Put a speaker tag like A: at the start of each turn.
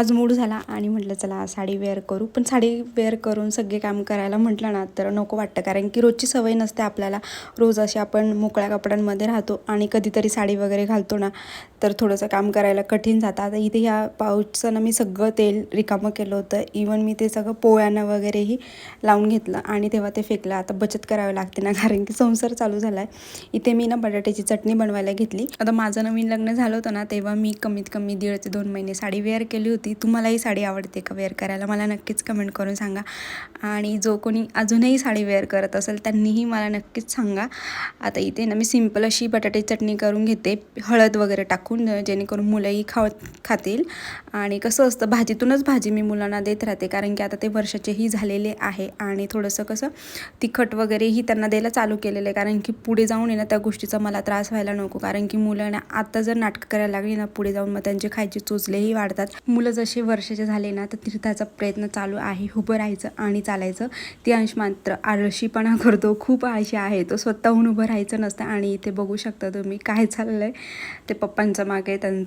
A: आज मूड झाला आणि म्हटलं चला साडी वेअर करू. पण साडी वेअर करून सगळे काम करायला म्हटलं ना तर नको वाटतं, कारण की रोजची सवय नसते आपल्याला. रोज असे आपण मोकळ्या कपड्यांमध्ये राहतो आणि कधीतरी साडी वगैरे घालतो ना तर थोडंसं काम करायला कठीण जातं. आता इथे ह्या पाऊचचं ना मी सगळं तेल रिकामं केलं होतं. इवन मी ते सगळं पोळ्यांना वगैरेही लावून घेतलं आणि तेव्हा ते फेकलं. आता बचत करावी लागते ना, कारण की संसार चालू झाला आहे. इथे मी ना बटाट्याची चटणी बनवायला घेतली. आता माझं नवीन लग्न झालं होतं ना तेव्हा मी कमीत कमी 1.5 ते 2 महिने साडी वेअर केली होती. तुम्हालाही साडी आवडते का वेअर करायला? मला नक्कीच कमेंट करून सांगा. आणि जो कोणी अजूनही साडी वेअर करत असेल त्यांनीही मला नक्कीच सांगा. आता इथे ना मी सिंपल अशी बटाट्याची चटणी करून घेते, हळद वगैरे टाकून, जेणेकरून मुलंही खातील. आणि कसं असतं, भाजीतूनच भाजी मी मुलांना देत राहते, कारण की आता ते वर्षाचेही झालेले आहे आणि थोडंसं कसं तिखट वगैरेही त्यांना द्यायला चालू केलेलं आहे, कारण की पुढे जाऊन ना त्या गोष्टीचा मला त्रास व्हायला नको. कारण की मुलं ना आता जर नाटकं करायला लागली ना पुढे जाऊन मग त्यांचे खायचे चोचलेही वाढतात. मुलं जसे वर्षाचे झाले ना तर तीर्थाचा प्रयत्न चालू आहे, उभं राहायचं आणि चालायचं. ती अंश मात्र आळशीपणा करतो, खूप आळशी आहे तो, स्वतःहून उभं राहायचं नसतं. आणि इथे बघू शकता तुम्ही काय चाललंय ते पप्पांच्या मागे त्यांचं